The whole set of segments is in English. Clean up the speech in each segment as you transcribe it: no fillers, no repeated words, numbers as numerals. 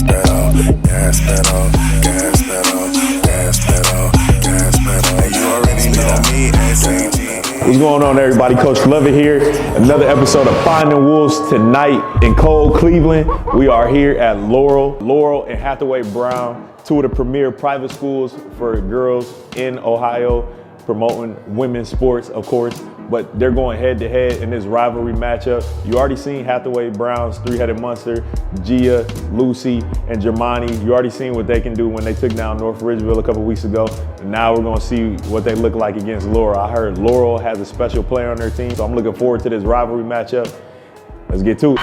gas pedal, gas pedal, gas pedal, gas pedal, gas pedal. And you already know me, SAT. What's going on, everybody? Coach Lovett here. Another episode of Finding Wolves tonight in cold Cleveland. We are here at Laurel and Hathaway Brown, two of the premier private schools for girls in Ohio, promoting women's sports, of course, but they're going head to head in this rivalry matchup. You already seen Hathaway Brown's three-headed monster, Gia, Lucy, and Jermani. You already seen what they can do when they took down North Ridgeville a couple weeks ago. And now we're gonna see what they look like against Laurel. I heard Laurel has a special player on their team, so I'm looking forward to this rivalry matchup. Let's get to it.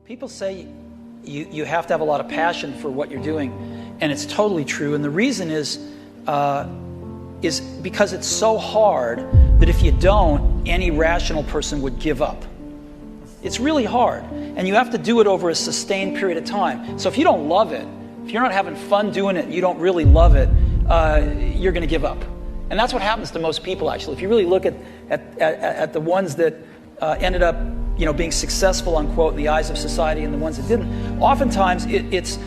People say you have to have a lot of passion for what you're doing, and it's totally true. And the reason is because it's so hard that if you don't, any rational person would give up. It's really hard, and you have to do it over a sustained period of time. So if you don't love it, if you're not having fun doing it, you don't really love it, you're going to give up. And that's what happens to most people, actually. If you really look at the ones that ended up being successful, unquote, in the eyes of society and the ones that didn't, oftentimes it's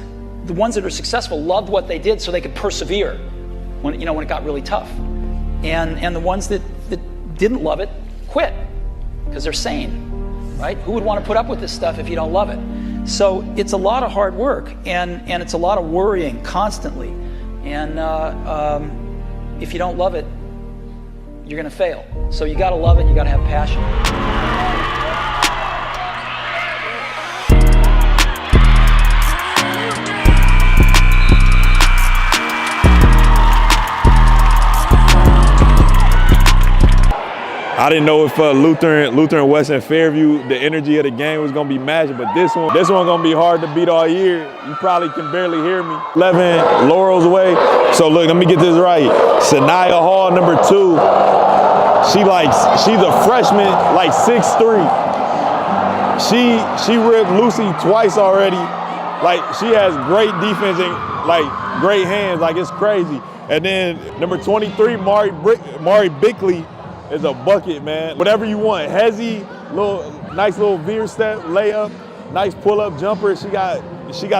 the ones that are successful loved what they did so they could persevere when it got really tough. And the ones that didn't love it quit because they're sane, right? Who would want to put up with this stuff if you don't love it? So it's a lot of hard work and it's a lot of worrying constantly. And if you don't love it, you're going to fail. So you got to love it, you got to have passion. I didn't know if Lutheran West and Fairview, the energy of the game was gonna be matched, but this one gonna be hard to beat all year. You probably can barely hear me. 11 Laurel's way. So look, let me get this right. Saniyah Hall, number 2. She's a freshman, like 6'3". She ripped Lucy twice already. Like, she has great defense and like great hands. Like, it's crazy. And then number 23, Mari Bickley, is a bucket, man. Whatever you want. Hezzy, nice little veer step, layup, nice pull-up jumper. She got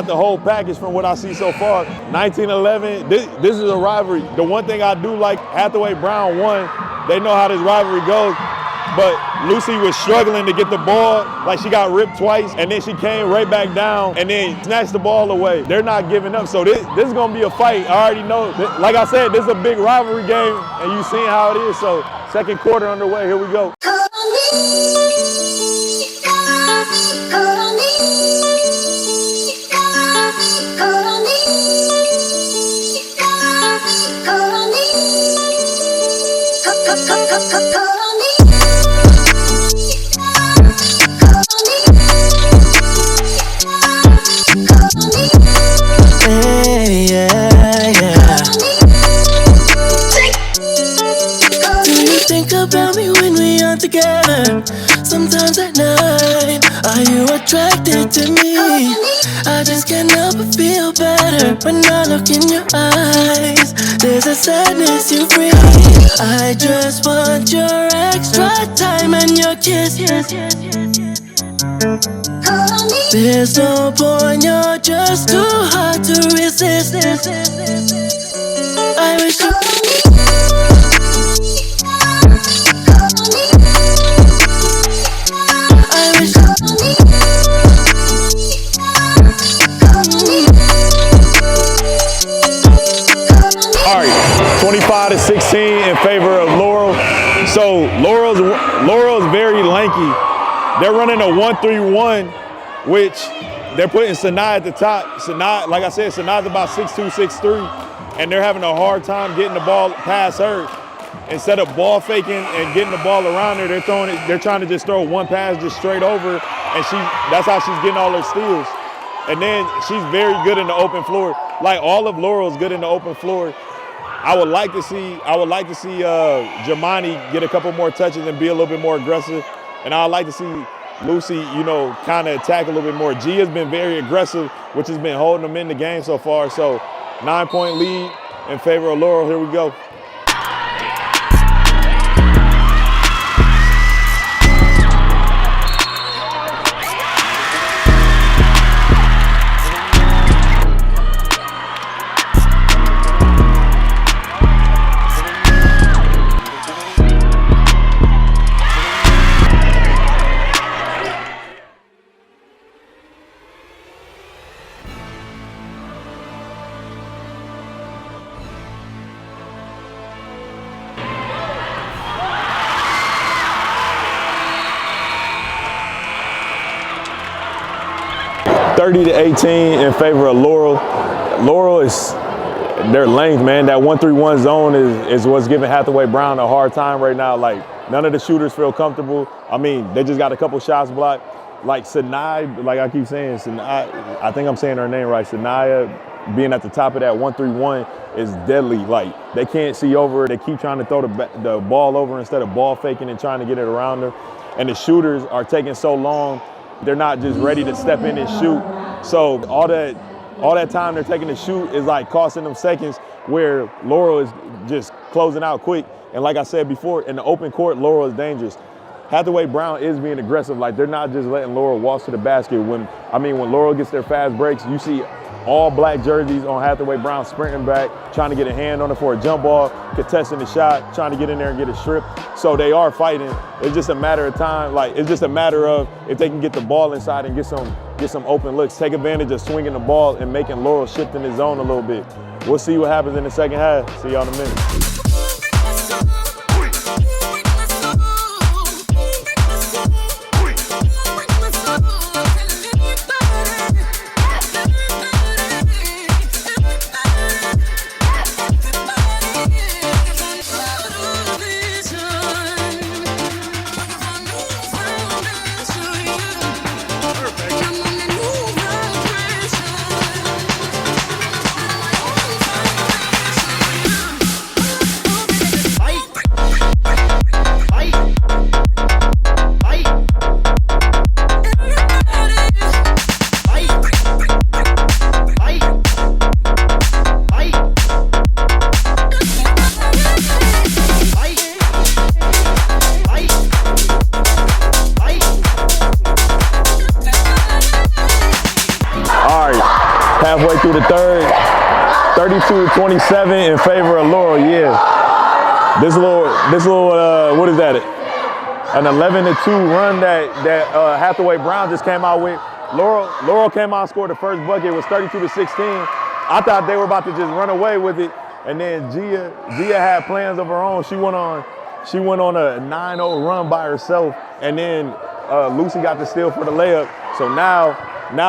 the whole package from what I see so far. 19-11, this is a rivalry. The one thing I do like, Hathaway Brown won. They know how this rivalry goes. but Lucy was struggling to get the ball. Like, she got ripped twice, and then she came right back down and then snatched the ball away. They're not giving up, so this is going to be a fight. I already know. Like I said, this is a big rivalry game, and you've seen how it is. So second quarter underway. Here we go. Together, sometimes at night, are you attracted to me? I just can't help but feel better when I look in your eyes. There's a sadness you bring. I just want your extra time and your kiss. There's no point, you're just too hard to resist. I wish you All right, 25-16 in favor of Laurel. So Laurel's very lanky. They're running a 1-3-1, which they're putting Saniyah at the top. Saniyah, like I said, Saniyah's about 6'2", 6'3", and they're having a hard time getting the ball past her. Instead of ball faking and getting the ball around her, they're trying to just throw one pass just straight over, and that's how she's getting all her steals. And then she's very good in the open floor. Like, all of Laurel's good in the open floor. I would like to see Jermani get a couple more touches and be a little bit more aggressive. And I'd like to see Lucy, kind of attack a little bit more. Gia's been very aggressive, which has been holding them in the game so far. So 9-point lead in favor of Laurel. Here we go. (30-18) in favor of Laurel. Laurel is their length, man. That 1-3-1 zone is what's giving Hathaway Brown a hard time right now. Like, none of the shooters feel comfortable. I mean, they just got a couple shots blocked. Like Saniyah, like I keep saying, Saniyah, I think I'm saying her name right. Saniyah being at the top of that 1-3-1 is deadly. Like, they can't see over her. They keep trying to throw the ball over instead of ball faking and trying to get it around her. And the shooters are taking so long. They're not just ready to step in and shoot. So all that time they're taking to shoot is like costing them seconds, where Laurel is just closing out quick. And like I said before, in the open court, Laurel is dangerous. Hathaway Brown is being aggressive. Like, they're not just letting Laurel walk to the basket. When Laurel gets their fast breaks, you see all black jerseys on Hathaway Brown sprinting back, trying to get a hand on it for a jump ball, contesting the shot, trying to get in there and get a strip. So they are fighting. It's just a matter of time. Like, it's just a matter of if they can get the ball inside and get some open looks, take advantage of swinging the ball and making Laurel shift in the zone a little bit. We'll see what happens in the second half. See y'all in a minute. Halfway through the third, 32-27 in favor of Laurel. Yeah, this little what is that? an 11-2 run that Hathaway Brown just came out with. Laurel came out and scored the first bucket. It was 32-16. I thought they were about to just run away with it. And then Gia had plans of her own. She went on a 9-0 run by herself. And then Lucy got the steal for the layup. So now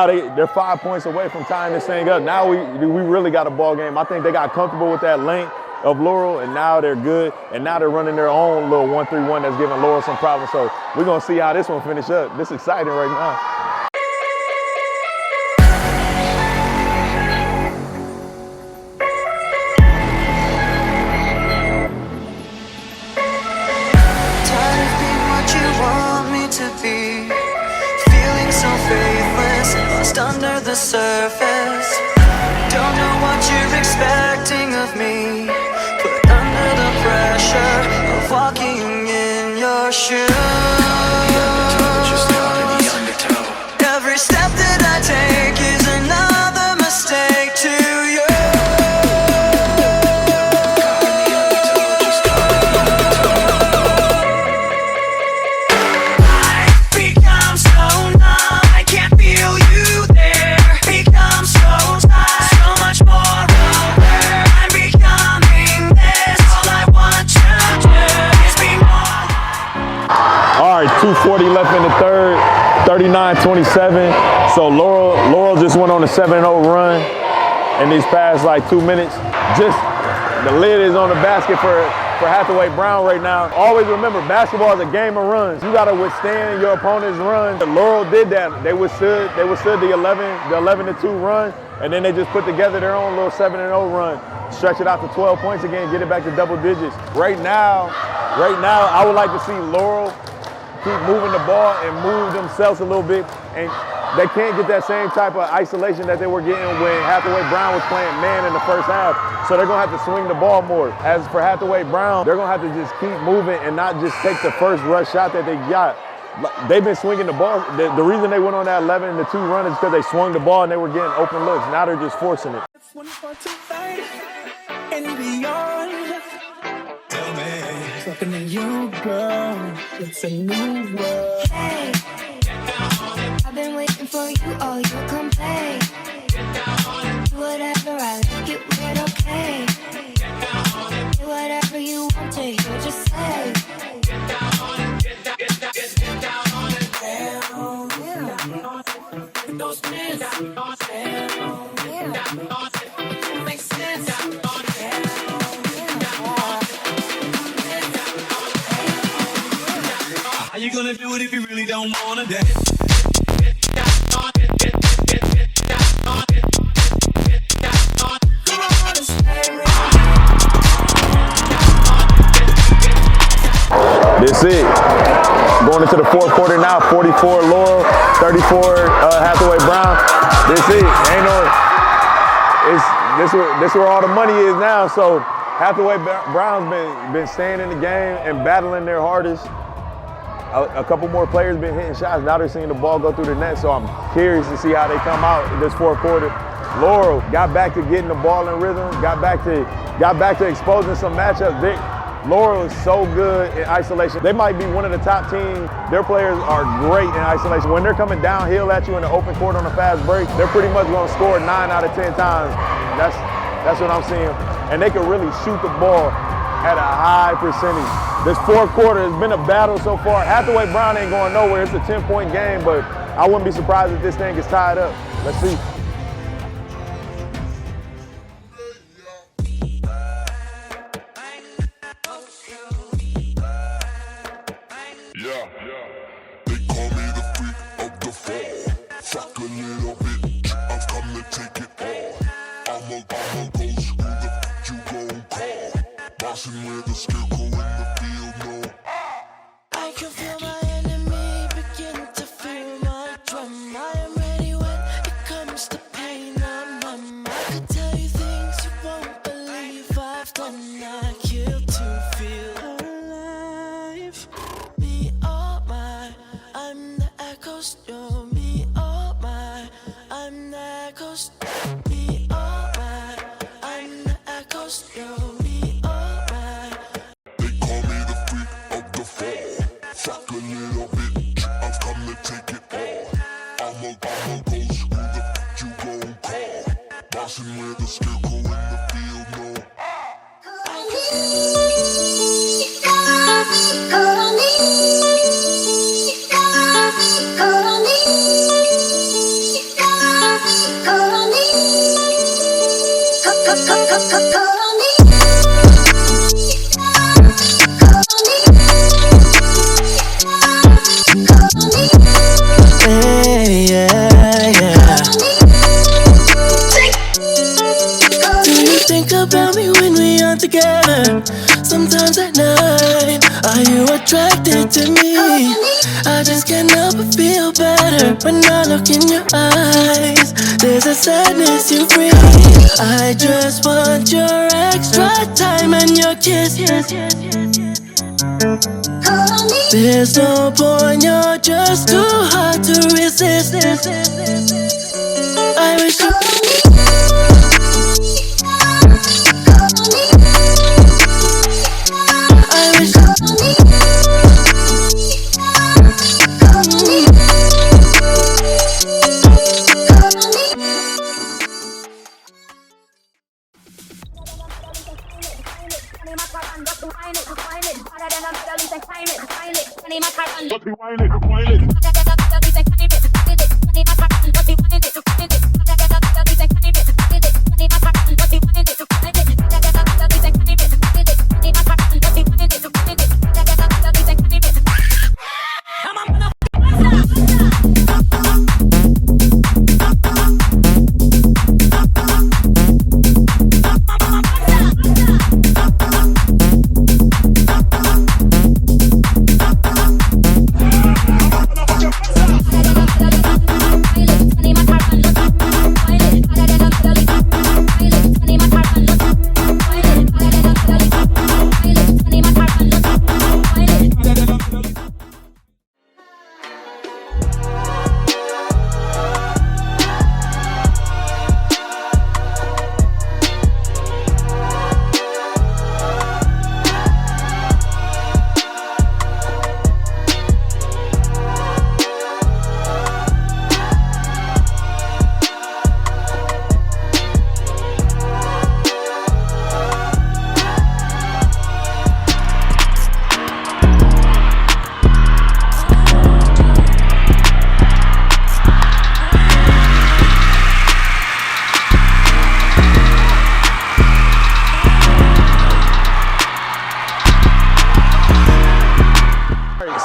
they're 5 points away from tying this thing up. Now we really got a ball game. I think they got comfortable with that length of Laurel, and now they're good. And now they're running their own little 1-3-1 that's giving Laurel some problems. So we're gonna see how this one finish up. This is exciting right now. Under the surface, don't know what you're expecting of me, but under the pressure of walking in your shoes, every step that I take is another mistake to you. I've become so numb, I can't feel you. All right, 2:40 left in the third, 39-27. So Laurel just went on a 7-0 run in these past like 2 minutes. Just the lid is on the basket for Hathaway Brown right now. Always remember, basketball is a game of runs. You gotta withstand your opponent's run. Laurel did that. They withstood the 11-2 run, and then they just put together their own little 7-0 run. Stretch it out to 12 points again, get it back to double digits. Right now, I would like to see Laurel keep moving the ball and move themselves a little bit, and they can't get that same type of isolation that they were getting when Hathaway Brown was playing man in the first half. So they're gonna have to swing the ball more. As for Hathaway Brown, they're gonna have to just keep moving and not just take the first rush shot that they got. They've been swinging the ball. The reason they went on that 11-2 run is because they swung the ball and they were getting open looks. Now they're just forcing it. Talking to you, girl, it's a new world. Hey, I've been waiting for you, oh, you come play. Do whatever I like, it weird, okay. Do whatever you want to hear, just say. Get down on it. Hell yeah. Those men, hell yeah. It makes sense. How you gonna do it if you really don't wanna dance? This it. Going into the fourth quarter now. 44 Laurel, 34 Hathaway Brown. This it. Ain't no. This where all the money is now. So Hathaway Brown's been staying in the game and battling their hardest. A couple more players been hitting shots. Now they're seeing the ball go through the net, so I'm curious to see how they come out in this fourth quarter. Laurel got back to getting the ball in rhythm, got back to exposing some matchups. Laurel is so good in isolation. They might be one of the top teams. Their players are great in isolation. When they're coming downhill at you in the open court on a fast break, they're pretty much going to score 9 out of 10 times. That's what I'm seeing. And they can really shoot the ball at a high percentage. This fourth quarter has been a battle so far. Hathaway Brown ain't going nowhere. It's a 10-point game, but I wouldn't be surprised if this thing is tied up. Let's see. Yeah, they call me the freak of the fall. Fuck a little bit, I've come to take it all. I'ma go screw the you gon' call. Bossing with a scarecrow in the field, no. I can feel my enemy begin to feel my drum. I am ready when it comes to pain. I'm numb. I can tell you things you won't believe I've done. I kill to feel alive. Me, oh my, I'm the echoes. You're me, oh my, I'm the echoes. Me, oh my, I'm the echoes. You're me, oh my. They call me the freak of the fall. Fuck still go in the field, no. About me when we are together. Sometimes at night, are you attracted to me? I just can't help but feel better when I look in your eyes. There's a sadness you bring. I just want your extra time and your kiss. There's no point, you're just too hard to resist. I wish you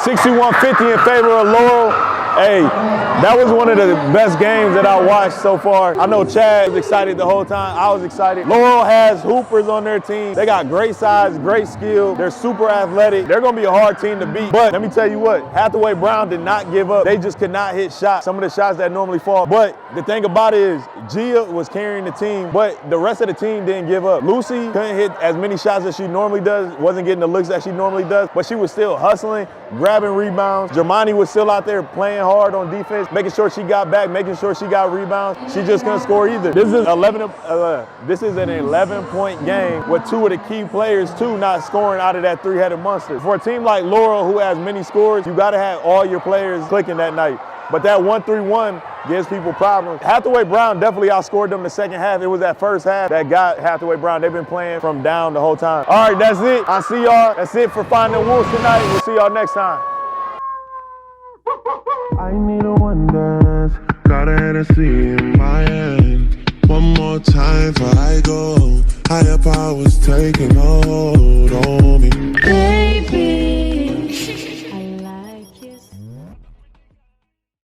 $61.50 in favor of Laurel. Hey, that was one of the best games that I watched so far. I know Chad was excited the whole time. I was excited. Laurel has hoopers on their team. They got great size, great skill. They're super athletic. They're going to be a hard team to beat. But let me tell you what, Hathaway Brown did not give up. They just could not hit shots, some of the shots that normally fall. But the thing about it is, Gia was carrying the team, but the rest of the team didn't give up. Lucy couldn't hit as many shots as she normally does, wasn't getting the looks that she normally does, but she was still hustling, grabbing rebounds. Jermani was still out there playing hard on defense, making sure she got back, making sure she got rebounds. She just couldn't score either. This is an 11-point game with two of the key players too not scoring out of that three-headed monster. For a team like Laurel who has many scores, you gotta have all your players clicking that night. But that 1-3-1 gives people problems. Hathaway Brown definitely outscored them the second half. It was that first half that got Hathaway Brown. They've been playing from down the whole time. All right, that's it. I'll see y'all. That's it for Finding Wolves tonight. We'll see y'all next time. I need a one dance, got a Hennessy in my hand. One more time before I go. Higher powers taking hold.